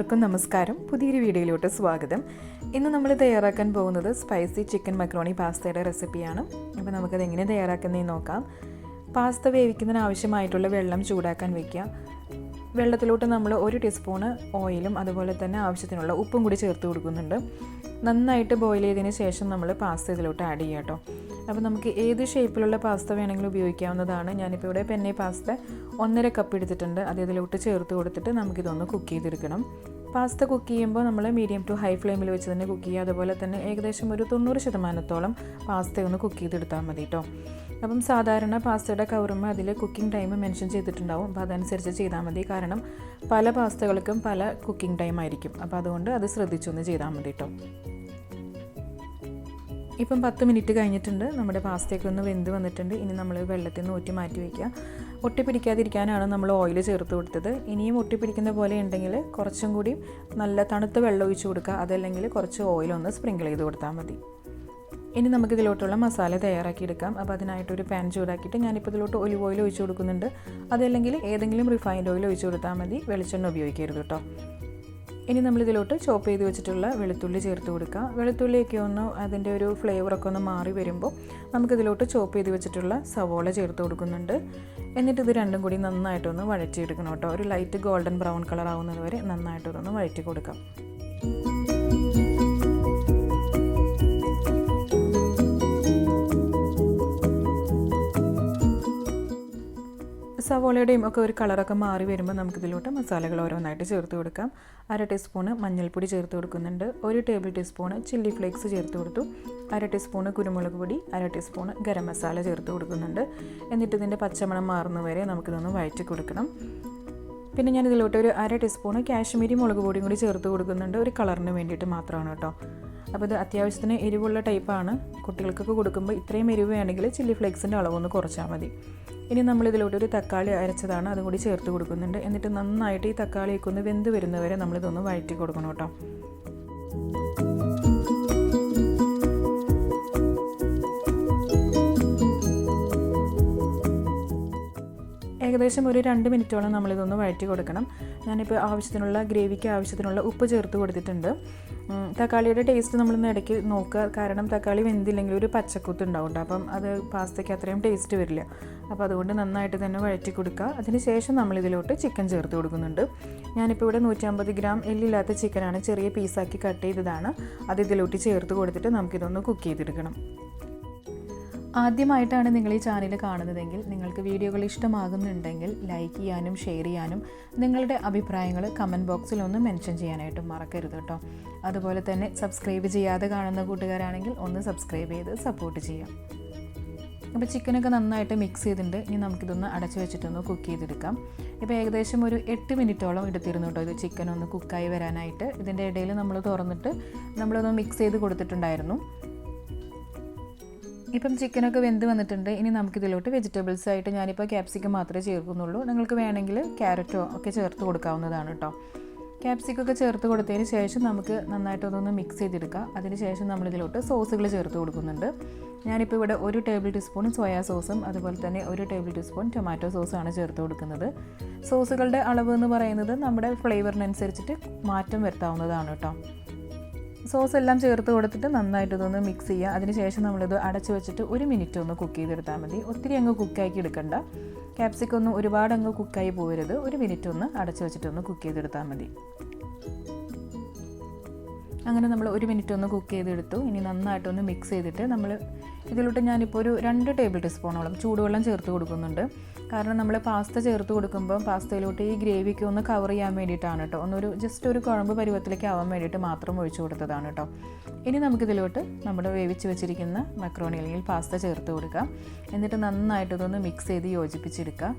എല്ലാവർക്കും നമസ്കാരം. പുതിയൊരു വീഡിയോയിലോട്ട് സ്വാഗതം. ഇന്ന് നമ്മൾ തയ്യാറാക്കാൻ പോകുന്നത് സ്പൈസി ചിക്കൻ മക്രോണി പാസ്തയുടെ റെസിപ്പിയാണ്. അപ്പോൾ നമുക്കത് എങ്ങനെ തയ്യാറാക്കുന്നതെന്ന് നോക്കാം. പാസ്ത വേവിക്കുന്നതിന് ആവശ്യമായിട്ടുള്ള വെള്ളം ചൂടാക്കാൻ വയ്ക്കുക. വെള്ളത്തിലോട്ട് നമ്മൾ 1 ടീസ്പൂണ് ഓയിലും അതുപോലെ തന്നെ ആവശ്യത്തിനുള്ള ഉപ്പും കൂടി ചേർത്ത് കൊടുക്കുന്നുണ്ട്. നന്നായിട്ട് ബോയിൽ ചെയ്തതിന് ശേഷം നമ്മൾ പാസ്ത ഇതിലോട്ട് ആഡ് ചെയ്യാം കേട്ടോ. അപ്പോൾ നമുക്ക് ഏത് ഷേപ്പിലുള്ള പാസ്ത വേണമെങ്കിലും ഉപയോഗിക്കാവുന്നതാണ്. ഞാനിപ്പോൾ ഇവിടെ പെന്നെ പാസ്ത 1.5 കപ്പ് എടുത്തിട്ടുണ്ട്. അത് ഇതിലോട്ട് ചേർത്ത് കൊടുത്തിട്ട് നമുക്കിതൊന്ന് കുക്ക് ചെയ്തെടുക്കണം. പാസ്ത കുക്ക് ചെയ്യുമ്പോൾ നമ്മൾ മീഡിയം ടു ഹൈ ഫ്ലെയിമിൽ വെച്ച് തന്നെ കുക്ക് ചെയ്യുക. അതുപോലെ തന്നെ ഏകദേശം ഒരു 90% പാസ്ത ഒന്ന് കുക്ക് ചെയ്തെടുത്താൽ മതി കേട്ടോ. അപ്പം സാധാരണ പാസ്തയുടെ കവറുമ്മ അതിൽ കുക്കിംഗ് ടൈം മെൻഷൻ ചെയ്തിട്ടുണ്ടാവും. അപ്പോൾ അതനുസരിച്ച് ചെയ്താൽ മതി. കാരണം പല പാസ്തകൾക്കും പല കുക്കിംഗ് ടൈം ആയിരിക്കും. അപ്പോൾ അതുകൊണ്ട് അത് ശ്രദ്ധിച്ചൊന്ന് ചെയ്താൽ മതി കേട്ടോ. ഇപ്പം 10 മിനിറ്റ് കഴിഞ്ഞിട്ടുണ്ട്. നമ്മുടെ പാസ്തയൊക്കെ ഒന്ന് വെന്ത് വന്നിട്ടുണ്ട്. ഇനി നമ്മൾ വെള്ളത്തിൽ നിന്ന് ഊറ്റി മാറ്റി വയ്ക്കുക. ഒട്ടിപ്പിടിക്കാതിരിക്കാനാണ് നമ്മൾ ഓയിൽ ചേർത്ത് കൊടുത്തത്. ഇനിയും ഒട്ടിപ്പിടിക്കുന്ന പോലെ ഉണ്ടെങ്കിൽ കുറച്ചും കൂടി നല്ല തണുത്ത വെള്ളം ഒഴിച്ച് കൊടുക്കുക. അതല്ലെങ്കിൽ കുറച്ച് ഓയിലൊന്ന് സ്പ്രിങ്കിൾ ചെയ്ത് കൊടുത്താൽ മതി. ഇനി നമുക്കിതിലോട്ടുള്ള മസാല തയ്യാറാക്കിയെടുക്കാം. അപ്പോൾ അതിനായിട്ടൊരു പാൻ ചൂടാക്കിയിട്ട് ഞാനിപ്പോൾ ഇതിലോട്ട് ഒലിവ് ഓയിൽ ഒഴിച്ച് കൊടുക്കുന്നുണ്ട്. അതല്ലെങ്കിൽ ഏതെങ്കിലും റിഫൈൻഡ് ഓയിൽ ഒഴിച്ച് കൊടുത്താൽ മതി. വെളിച്ചെണ്ണ ഉപയോഗിക്കരുത് കേട്ടോ. ഇനി നമ്മളിതിലോട്ട് ചോപ്പ് ചെയ്ത് വെച്ചിട്ടുള്ള വെളുത്തുള്ളി ചേർത്ത് കൊടുക്കുക. വെളുത്തുള്ളിയൊക്കെ ഒന്ന് അതിൻ്റെ ഒരു ഫ്ലേവറൊക്കെ ഒന്ന് മാറി വരുമ്പോൾ നമുക്കിതിലോട്ട് ചോപ്പ് ചെയ്ത് വെച്ചിട്ടുള്ള സവോള ചേർത്ത് കൊടുക്കുന്നുണ്ട്. എന്നിട്ട് ഇത് രണ്ടും കൂടി നന്നായിട്ടൊന്ന് വഴറ്റിയെടുക്കണം കേട്ടോ. ഒരു ലൈറ്റ് ഗോൾഡൻ ബ്രൗൺ കളർ ആവുന്നത് വരെ നന്നായിട്ടൊന്ന് വഴറ്റി കൊടുക്കാം. സവോളയുടെയും ഒക്കെ ഒരു കളറൊക്കെ മാറി വരുമ്പോൾ നമുക്കിതിലോട്ട് മസാലകൾ ഓരോന്നായിട്ട് ചേർത്ത് കൊടുക്കാം. 1/2 ടീസ്പൂണ് മഞ്ഞൾപ്പൊടി ചേർത്ത് കൊടുക്കുന്നുണ്ട്. 1 ടേബിൾ ടീസ്പൂണ് ചില്ലി ഫ്ലേക്സ് ചേർത്ത് കൊടുത്തു. 1/2 ടീസ്പൂണ് കുരുമുളക് പൊടി, 1/2 ടീസ്പൂണ് ഗരം മസാല ചേർത്ത് കൊടുക്കുന്നുണ്ട്. എന്നിട്ട് ഇതിൻ്റെ പച്ചമണം മാറുന്നവരെ നമുക്കിതൊന്ന് വഴറ്റി കൊടുക്കണം. പിന്നെ ഞാൻ ഇതിലോട്ട് ഒരു 1/2 ടീസ്പൂണ് കാശ്മീരി മുളക് പൊടിയും കൂടി ചേർത്ത് കൊടുക്കുന്നുണ്ട്. ഒരു കളറിന് വേണ്ടിയിട്ട് മാത്രമാണ് കേട്ടോ. അപ്പോൾ ഇത് അത്യാവശ്യത്തിന് എരിവുള്ള ടൈപ്പാണ്. കുട്ടികൾക്കൊക്കെ കൊടുക്കുമ്പോൾ ഇത്രയും എരിവ് വേണമെങ്കിൽ ചില്ലി ഫ്ലേക്സിൻ്റെ അളവൊന്ന് കുറച്ചാൽ മതി. ഇനി നമ്മളിതിലോട്ട് ഒരു തക്കാളി അരച്ചതാണ്, അതും കൂടി ചേർത്ത് കൊടുക്കുന്നുണ്ട്. എന്നിട്ട് നന്നായിട്ട് ഈ തക്കാളിയൊക്കെ ഒന്ന് വെന്ത് വരുന്നവരെ നമ്മളിതൊന്ന് വഴറ്റി കൊടുക്കണം കേട്ടോ. ഏകദേശം ഒരു 2 മിനിറ്റോളം നമ്മളിതൊന്ന് വഴറ്റി കൊടുക്കണം. ഞാനിപ്പോൾ ആവശ്യത്തിനുള്ള ഗ്രേവിക്ക് ആവശ്യത്തിനുള്ള ഉപ്പ് ചേർത്ത് കൊടുത്തിട്ടുണ്ട്. തക്കാളിയുടെ ടേസ്റ്റ് നമ്മളൊന്ന് ഇടയ്ക്ക് നോക്കുക. കാരണം തക്കാളി വെന്തില്ലെങ്കിൽ ഒരു പച്ചക്കുത്ത് ഉണ്ടാവും കേട്ടോ. അപ്പം അത് പാസ്തയ്ക്ക് അത്രയും ടേസ്റ്റ് വരില്ല. അപ്പോൾ അതുകൊണ്ട് നന്നായിട്ട് തന്നെ വഴറ്റി കൊടുക്കുക. അതിന് ശേഷം നമ്മളിതിലോട്ട് ചിക്കൻ ചേർത്ത് കൊടുക്കുന്നുണ്ട്. ഞാനിപ്പോൾ ഇവിടെ 150 ഗ്രാം എല്ലില്ലാത്ത ചിക്കനാണ്, ചെറിയ പീസാക്കി കട്ട് ചെയ്തതാണ്. അത് ഇതിലോട്ട് ചേർത്ത് കൊടുത്തിട്ട് നമുക്കിതൊന്ന് കുക്ക് ചെയ്തെടുക്കണം. ആദ്യമായിട്ടാണ് നിങ്ങൾ ഈ ചാനൽ കാണുന്നതെങ്കിൽ നിങ്ങൾക്ക് വീഡിയോകൾ ഇഷ്ടമാകുന്നുണ്ടെങ്കിൽ ലൈക്ക് ചെയ്യാനും ഷെയർ ചെയ്യാനും നിങ്ങളുടെ അഭിപ്രായങ്ങൾ കമൻറ്റ് ബോക്സിൽ ഒന്ന് മെൻഷൻ ചെയ്യാനായിട്ടും മറക്കരുത് കേട്ടോ. അതുപോലെ തന്നെ സബ്സ്ക്രൈബ് ചെയ്യാതെ കാണുന്ന കൂട്ടുകാരാണെങ്കിൽ ഒന്ന് സബ്സ്ക്രൈബ് ചെയ്ത് സപ്പോർട്ട് ചെയ്യാം. അപ്പോൾ ചിക്കനൊക്കെ നന്നായിട്ട് മിക്സ് ചെയ്തിട്ടുണ്ട്. ഇനി നമുക്കിതൊന്ന് അടച്ചു വെച്ചിട്ടൊന്ന് കുക്ക് ചെയ്തെടുക്കാം. ഇപ്പോൾ ഏകദേശം ഒരു 8 മിനിറ്റോളം എടുത്തിരുന്നു കേട്ടോ ഇത് ചിക്കൻ ഒന്ന് കുക്കായി വരാനായിട്ട്. ഇതിൻ്റെ ഇടയിൽ നമ്മൾ തുറന്നിട്ട് നമ്മളൊന്ന് മിക്സ് ചെയ്ത് കൊടുത്തിട്ടുണ്ടായിരുന്നു. ഇപ്പം ചിക്കനൊക്കെ വെന്ത് വന്നിട്ടുണ്ട്. ഇനി നമുക്കിതിലോട്ട് വെജിറ്റബിൾസ് ആയിട്ട് ഞാനിപ്പോൾ ക്യാപ്സിക്കം മാത്രമേ ചേർക്കുന്നുള്ളൂ. നിങ്ങൾക്ക് വേണമെങ്കിൽ ക്യാരറ്റോ ഒക്കെ ചേർത്ത് കൊടുക്കാവുന്നതാണ് കേട്ടോ. ക്യാപ്സിക്കൊക്കെ ചേർത്ത് കൊടുത്തതിന് ശേഷം നമുക്ക് നന്നായിട്ട് അതൊന്ന് മിക്സ് ചെയ്തെടുക്കുക. അതിന് ശേഷം നമ്മളിതിലോട്ട് സോസുകൾ ചേർത്ത് കൊടുക്കുന്നുണ്ട്. ഞാനിപ്പോൾ ഇവിടെ 1 ടേബിൾ ടീസ്പൂൺ സോയാ സോസും അതുപോലെ തന്നെ 1 ടേബിൾ ടീസ്പൂൺ ടൊമാറ്റോ സോസാണ് ചേർത്ത് കൊടുക്കുന്നത്. സോസുകളുടെ അളവ് എന്ന് പറയുന്നത് നമ്മുടെ ഫ്ലേവറിനനുസരിച്ചിട്ട് മാറ്റം വരുത്താവുന്നതാണ് കേട്ടോ. സോസ് എല്ലാം ചേർത്ത് കൊടുത്തിട്ട് നന്നായിട്ട് ഇതൊന്ന് മിക്സ് ചെയ്യുക. അതിനുശേഷം നമ്മളിത് അടച്ചു വെച്ചിട്ട് 1 മിനിറ്റ് ഒന്ന് കുക്ക് ചെയ്തെടുത്താൽ മതി. ഒത്തിരി അങ്ങ് കുക്കാക്കി എടുക്കണ്ട. ക്യാപ്സിക്കം ഒന്നും ഒരുപാട് അങ്ങ് കുക്കായി പോകരുത്. 1 മിനിറ്റ് ഒന്ന് അടച്ചു വെച്ചിട്ടൊന്ന് കുക്ക് ചെയ്തെടുത്താൽ മതി. അങ്ങനെ നമ്മൾ 1 മിനിറ്റ് ഒന്ന് കുക്ക് ചെയ്തെടുത്തു. ഇനി നന്നായിട്ടൊന്ന് മിക്സ് ചെയ്തിട്ട് നമ്മൾ ഇതിലോട്ട് ഞാനിപ്പോൾ ഒരു 2 ടേബിൾ ടീസ്പൂണോളം ചൂടുവെള്ളം ചേർത്ത് കൊടുക്കുന്നുണ്ട്. കാരണം നമ്മൾ പാസ്ത ചേർത്ത് കൊടുക്കുമ്പോൾ പാസ്തയിലോട്ട് ഈ ഗ്രേവിക്ക് ഒന്ന് കവർ ചെയ്യാൻ വേണ്ടിയിട്ടാണ് കേട്ടോ. ജസ്റ്റ് ഒരു കുഴമ്പ് പരുവത്തിലേക്ക് ആവാൻ വേണ്ടിയിട്ട് മാത്രം ഒഴിച്ചു കൊടുത്തതാണ് കേട്ടോ. ഇനി നമുക്കിതിലോട്ട് നമ്മുടെ വേവിച്ച് വെച്ചിരിക്കുന്ന മക്രോണി അല്ലെങ്കിൽ പാസ്ത ചേർത്ത് കൊടുക്കാം. എന്നിട്ട് നന്നായിട്ടൊന്ന് മിക്സ് ചെയ്ത് യോജിപ്പിച്ചെടുക്കുക.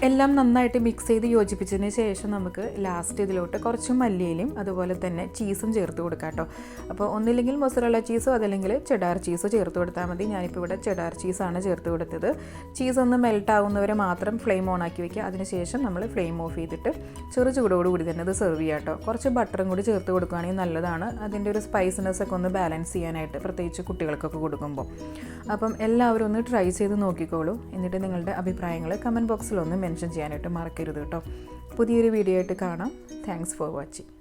എല്ലാം നന്നായിട്ട് മിക്സ് ചെയ്ത് യോജിപ്പിച്ചതിന് ശേഷം നമുക്ക് ലാസ്റ്റ് ഇതിലോട്ട് കുറച്ച് മല്ലിയിലും അതുപോലെ തന്നെ ചീസും ചേർത്ത് കൊടുക്കാം കേട്ടോ. അപ്പോൾ ഒന്നില്ലെങ്കിൽ മൊസറല്ല ചീസോ അതല്ലെങ്കിൽ ചെഡാർ ചീസോ ചേർത്ത് കൊടുത്താൽ മതി. ഞാനിപ്പോൾ ഇവിടെ ചെഡാർ ചീസാണ് ചേർത്ത് കൊടുത്തത്. ചീസ് ഒന്ന് മെൽറ്റ് ആവുന്നവരെ മാത്രം ഫ്ലെയിം ഓൺ ആക്കി വയ്ക്കുക. അതിനുശേഷം നമ്മൾ ഫ്ലെയിം ഓഫ് ചെയ്തിട്ട് ചൂടോടുകൂടി തന്നെ ഇത് സെർവ് ചെയ്യാം കേട്ടോ. കുറച്ച് ബട്ടറും കൂടി ചേർത്ത് കൊടുക്കുകയാണെങ്കിൽ നല്ലതാണ്. അതിൻ്റെ ഒരു സ്പൈസിനെസ് ഒക്കെ ഒന്ന് ബാലൻസ് ചെയ്യാനായിട്ട്, പ്രത്യേകിച്ച് കുട്ടികൾക്കൊക്കെ കൊടുക്കുമ്പോൾ. അപ്പം എല്ലാവരും ഒന്ന് ട്രൈ ചെയ്ത് നോക്കിക്കോളൂ. എന്നിട്ട് നിങ്ങളുടെ അഭിപ്രായങ്ങൾ കമൻറ്റ് ബോക്സിൽ ഒന്ന് മെൻഷൻ ചെയ്യാനായിട്ട് മറക്കരുത് കേട്ടോ. പുതിയൊരു വീഡിയോ ആയിട്ട് കാണാം. Thanks for watching.